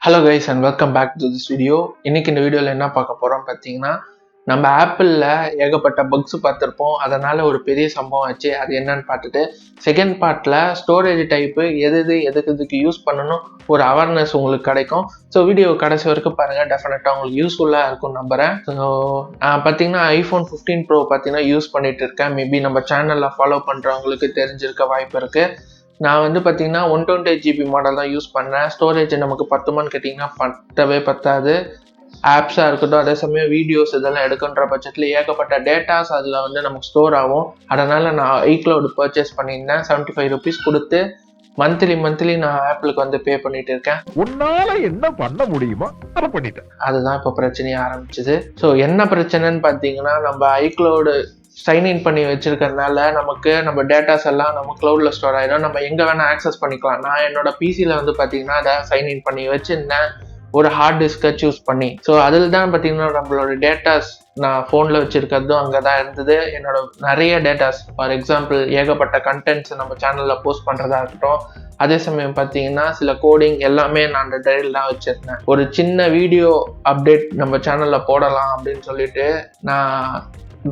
Hello guys and welcome back to this video. இன்னைக்கு இந்த வீடியோவில் என்ன பார்க்க போகிறோம் பார்த்தீங்கன்னா, நம்ம ஆப்பிளில் ஏகப்பட்ட பக்ஸ் பார்த்துருப்போம். அதனால் ஒரு பெரிய சம்பவம் ஆச்சு. அது என்னன்னு பார்த்துட்டு செகண்ட் பார்ட்டில் ஸ்டோரேஜ் டைப்பு எதுக்கு யூஸ் பண்ணணும் ஒரு அவேர்னஸ் உங்களுக்கு கிடைக்கும். ஸோ வீடியோ கடைசி வரைக்கும் பாருங்கள், டெஃபினட்டாக உங்களுக்கு யூஸ்ஃபுல்லாக இருக்கும் நம்புகிறேன். ஸோ நான் பார்த்தீங்கன்னா iPhone 15 Pro பார்த்தீங்கன்னா யூஸ் பண்ணிட்டு இருக்கேன். மேபி நம்ம சேனலில் ஃபாலோ பண்ணுறவங்களுக்கு தெரிஞ்சிருக்க வாய்ப்பு இருக்குது. நான் வந்து பார்த்தீங்கன்னா 128 GB மாடல் தான் யூஸ் பண்ணேன். ஸ்டோரேஜ் நமக்கு பத்துமான்னு கேட்டிங்கன்னா பத்தாது. ஆப்ஸாக இருக்கட்டும், அதே சமயம் வீடியோஸ் இதெல்லாம் எடுக்கின்ற பட்சத்தில் ஏகப்பட்ட டேட்டாஸ் அதில் வந்து நமக்கு ஸ்டோர் ஆகும். அதனால் நான் iCloud பர்ச்சேஸ் பண்ணியிருந்தேன். 75 rupees கொடுத்து மந்த்லி நான் ஆப்பிளுக்கு வந்து பே பண்ணிட்டு இருக்கேன். உன்னால என்ன பண்ண முடியுமோ அதை பண்ணிட்டேன். அதுதான் இப்போ பிரச்சனையே ஆரம்பிச்சுது. ஸோ என்ன பிரச்சனைன்னு பார்த்தீங்கன்னா, நம்ம iCloud சைன்இன் பண்ணி வச்சிருக்கிறதுனால நமக்கு நம்ம டேட்டாஸ் எல்லாம் நம்ம க்ளவுடில் ஸ்டோர் ஆகிடும். நம்ம எங்கே வேணால் ஆக்சஸ் பண்ணிக்கலாம். நான் என்னோட பிசியில் வந்து பார்த்தீங்கன்னா அதை சைன்இன் பண்ணி வச்சுருந்தேன் ஒரு ஹார்ட் டிஸ்கை சூஸ் பண்ணி. ஸோ அதில் தான் பார்த்தீங்கன்னா நம்மளோட டேட்டாஸ் நான் ஃபோனில் வச்சுருக்கிறதும் அங்கே தான் இருந்தது. என்னோட நிறைய டேட்டாஸ், ஃபார் எக்ஸாம்பிள் ஏகப்பட்ட கண்டென்ட்ஸ் நம்ம சேனலில் போஸ்ட் பண்ணுறதா இருக்கட்டும், அதே சமயம் பார்த்தீங்கன்னா சில கோடிங் எல்லாமே நான் அந்த டைரியில் தான் வச்சுருந்தேன். ஒரு சின்ன வீடியோ அப்டேட் நம்ம சேனலில் போடலாம் அப்படின்னு சொல்லிட்டு நான்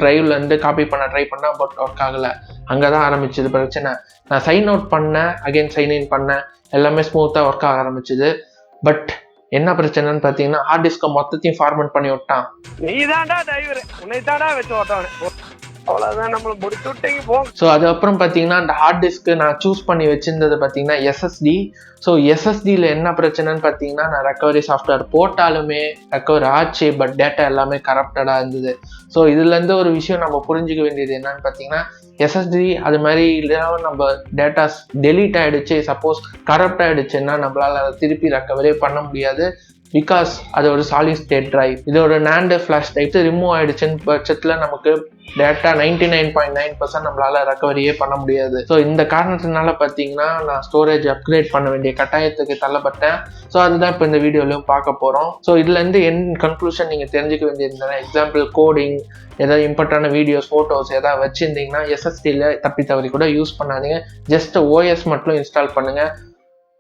ட்ரைவ்லேருந்து காப்பி பண்ண ட்ரை பண்ணேன். பட் ஒர்க் ஆகலை. அங்கே தான் ஆரம்பிச்சது பிரச்சனை. நான் சைன் அவுட் பண்ணேன், அகைன் சைன் இன் பண்ணேன், எல்லாமே ஸ்மூத்தாக ஒர்க் ஆக ஆரம்பிச்சுது. பட் என்ன பிரச்சனைன்னு பார்த்தீங்கன்னா, ஹார்ட் டிஸ்கை மொத்தத்தையும் ஃபார்மேட் பண்ணி விட்டான். நீ தான்டா டிரைவர், உன்னை தான்டா வச்சு ஓட்டவனே. அவ்வளோதான், நம்மளை முடிச்சு விட்டீங்க போங்க. ஸோ அதுக்கப்புறம் பார்த்தீங்கன்னா அந்த ஹார்ட் டிஸ்க்கு நான் சூஸ் பண்ணி வச்சிருந்தது பார்த்தீங்கன்னா SSD. ஸோ SSDயில் என்ன பிரச்சனைன்னு பார்த்தீங்கன்னா, நான் ரெக்கவரி சாஃப்ட்வேர் போட்டாலுமே ரெக்கவரி ஆச்சு, பட் டேட்டா எல்லாமே கரப்டடாக இருந்தது. ஸோ இதுலேருந்து ஒரு விஷயம் நம்ம புரிஞ்சிக்க வேண்டியது என்னன்னு பார்த்தீங்கன்னா, SSD அது மாதிரி இல்லைனா நம்ம டேட்டாஸ் டெலீட் ஆகிடுச்சு, சப்போஸ் கரப்ட் ஆகிடுச்சுன்னா நம்மளால் அதை திருப்பி ரெக்கவரியே பண்ண முடியாது. பிகாஸ் அது ஒரு சாலிட் ஸ்டேட் டிரைவ். இது ஒரு NAND ஃப்ளாஷ் டைப் ரிமூவ் ஆகிடுச்சுன்னு பட்சத்தில் நமக்கு டேட்டா 99.9% நம்மளால் ரெக்கவரியே பண்ண முடியாது. ஸோ இந்த காரணத்தினால பார்த்தீங்கன்னா நான் ஸ்டோரேஜ் அப்கிரேட் பண்ண வேண்டிய கட்டாயத்துக்கு தள்ளப்பட்டேன். ஸோ அதுதான் இப்போ இந்த வீடியோலையும் பார்க்க போகிறோம். ஸோ இதுலேருந்து என் கன்க்ளூஷன் நீங்கள் தெரிஞ்சுக்க வேண்டியது, எக்ஸாம்பிள் கோடிங், ஏதாவது இம்பார்ட்டான வீடியோஸ், ஃபோட்டோஸ் ஏதாவது வச்சுருந்தீங்கன்னா SSDயில் தப்பி தவறி கூட யூஸ் பண்ணாதீங்க. ஜஸ்ட் OS மட்டும் இன்ஸ்டால் பண்ணுங்கள்.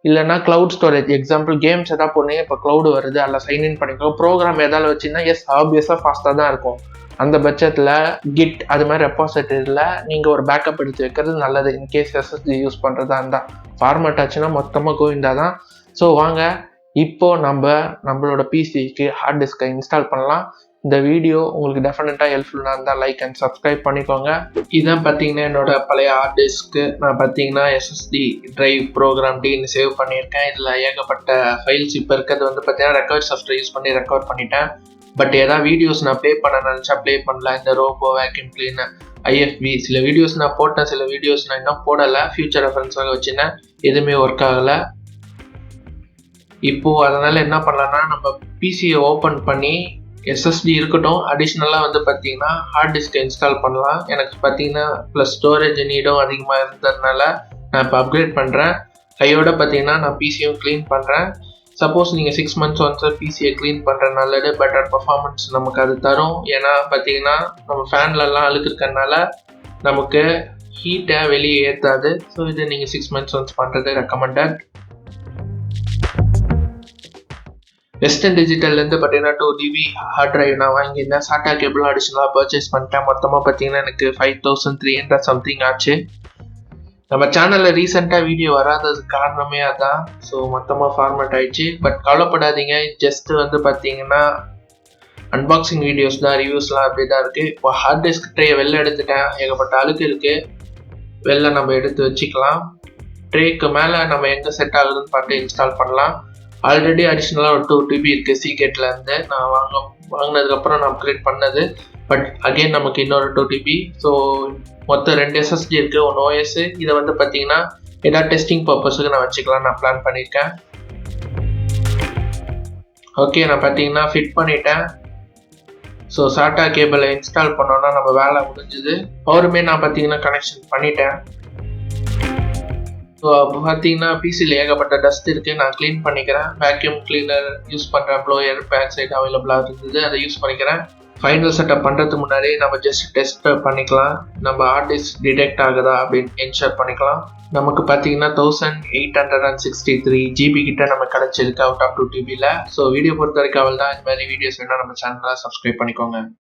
இல்லைனா க்ளவுட் ஸ்டோரேஜ், எக்ஸாம்பிள் கேம்ஸ் எதாவது போனீங்க, இப்போ க்ளவுடு வருது, அதில் சைன்இன் பண்ணிக்கோ. ப்ரோக்ராம் எதாவது வச்சிங்கன்னா ஆப்வியஸாக ஃபாஸ்ட்டாக தான் இருக்கும். அந்த பட்சத்தில் கிட் அது மாதிரி ரெப்பாசிட்டரியில் நீங்கள் ஒரு பேக்கப் எடுத்து வைக்கிறது நல்லது. இன்கேஸ் SSD யூஸ் பண்ணுறதா இருந்தால் ஃபார்மேட் ஆச்சுன்னா மொத்தமாக கோவிந்தா தான். ஸோ வாங்க இப்போது நம்மளோட பிசிக்கு ஹார்ட் டிஸ்கை இன்ஸ்டால் பண்ணலாம். இந்த வீடியோ உங்களுக்கு டெஃபினட்டாக ஹெல்ப்ஃபுல்லாக இருந்தால் லைக் அண்ட் சப்ஸ்கிரைப் பண்ணிக்கோங்க. இதான் பார்த்தீங்கன்னா என்னோட பழைய ஹார்ட் டிஸ்க்கு. நான் பார்த்தீங்கன்னா SSD ட்ரைவ் ப்ரோக்ராம் டின்னு சேவ் பண்ணியிருக்கேன். இதில் ஏகப்பட்ட ஃபைல்ஸ் இப்போ இருக்கிறது வந்து பார்த்தீங்கன்னா ரெக்கவரி சாஃப்ட்வேர் யூஸ் பண்ணி ரெக்கவர் பண்ணிட்டேன். பட் ஏதாவது வீடியோஸ் நான் ப்ளே பண்ண நினச்சா ப்ளே பண்ணல. இந்த ரோபோ, வேக்யூம் கிளீனர், IFB சில வீடியோஸ் நான் போட்டேன், சில வீடியோஸ் நான் இன்னும் போடலை, ஃபியூச்சர் ரெஃபரன்ஸாக வச்சுருந்தேன். எதுவுமே ஒர்க் ஆகலை. இப்போது அதனால் என்ன பண்ணலான்னா, நம்ம பிசியை ஓப்பன் பண்ணி SSD இருக்கட்டும், அடிஷ்னலாக வந்து பார்த்தீங்கன்னா ஹார்ட் டிஸ்கை இன்ஸ்டால் பண்ணலாம். எனக்கு பார்த்தீங்கன்னா ப்ளஸ் ஸ்டோரேஜ் நீடும் அதிகமாக இருந்ததுனால நான் இப்போ அப்கிரேட் பண்ணுறேன். கையோட பார்த்தீங்கன்னா நான் பிசியும் க்ளீன் பண்ணுறேன். சப்போஸ் நீங்கள் 6 months ஒன்ஸ் பிசியை க்ளீன் பண்ணுற நல்லது, பெட்டர் பர்ஃபார்மன்ஸ் நமக்கு அது தரும். ஏன்னா பார்த்தீங்கன்னா நம்ம ஃபேன்லலாம் அழுக்கிறதுனால நமக்கு ஹீட்டை வெளியே ஏற்றாது. ஸோ இது நீங்கள் 6 months ஒன்ஸ் பண்ணுறது ரெக்கமெண்டட். வெஸ்டர்ன் டிஜிட்டல்லேருந்து பார்த்தீங்கன்னா 2 GB ஹார்ட் ட்ரைவ் நான் வாங்கியிருந்தேன். சாட்டா கேபிளும் அடிஷ்னலாக பர்ச்சேஸ் பண்ணிட்டேன். மொத்தமாக பார்த்தீங்கன்னா எனக்கு 5300 சம்திங் ஆச்சு. நம்ம சேனலில் ரீசெண்டாக வீடியோ வராததுக்கு காரணமே அதான். ஸோ மொத்தமாக ஃபார்மேட் ஆயிடுச்சு. பட் கவலைப்படாதீங்க, ஜஸ்ட்டு வந்து பார்த்தீங்கன்னா அன்பாக்சிங் வீடியோஸ் தான், ரிவ்யூஸ்லாம் அப்படி தான் இருக்குது. இப்போ ஹார்ட் டிஸ்க் ட்ரேயை வெளில எடுத்துட்டேன். ஏகப்பட்ட அழுக்கு இருக்குது, வெளில நம்ம எடுத்து வச்சுக்கலாம். ட்ரேக்கு மேலே நம்ம எங்கே செட் ஆகுதுன்னு பார்த்து இன்ஸ்டால் பண்ணலாம். ஆல்ரெடி அடிஷ்னலாக ஒரு 2 GB இருக்குது சீகேட்லேருந்து. நான் வாங்கினதுக்கப்புறம் நான் அப்கிரேட் பண்ணது. பட் அகெயின் நமக்கு இன்னொரு 2 GB. ஸோ மொத்தம் 2 SSD இருக்குது, 1 OS. இதை வந்து பார்த்தீங்கன்னா ஏதாவது டெஸ்டிங் பர்பஸுக்கு நான் வச்சுக்கலாம், நான் பிளான் பண்ணியிருக்கேன். ஓகே, நான் பார்த்தீங்கன்னா ஃபிட் பண்ணிட்டேன். ஸோ சாட்டா கேபிளை இன்ஸ்டால் பண்ணோன்னா நம்ம வேலை முடிஞ்சுது. பவருமே நான் பார்த்தீங்கன்னா கனெக்ஷன் பண்ணிட்டேன். ஸோ அப்போ பார்த்தீங்கன்னா பிசியில் ஏகப்பட்ட டஸ்ட் இருக்குது, நான் க்ளீன் பண்ணிக்கிறேன். வேக்யூம் கிளீனர் யூஸ் பண்ணுறேன், ப்ளோயர் பேக் சைடு அவைலபிளாக இருந்தது, அதை யூஸ் பண்ணிக்கிறேன். ஃபைனல் செட்டப் பண்ணுறதுக்கு முன்னாடியே நம்ம ஜஸ்ட் டெஸ்ட் பண்ணிக்கலாம். நம்ம ஹார்ட் டிஸ்க் டிடெக்ட் ஆகுதா அப்படின்னு என்ஷூர் பண்ணிக்கலாம். நமக்கு பார்த்தீங்கன்னா 1863 GB கிட்ட நம்ம கிடச்சிருக்கு அவுட் ஆஃப் 2 TBல. ஸோ வீடியோ பொறுத்த வரைக்கும் அவள் தான். இந்த மாதிரி வீடியோஸ் வேணால் நம்ம சேனலை சப்ஸ்கிரைப் பண்ணிக்கோங்க.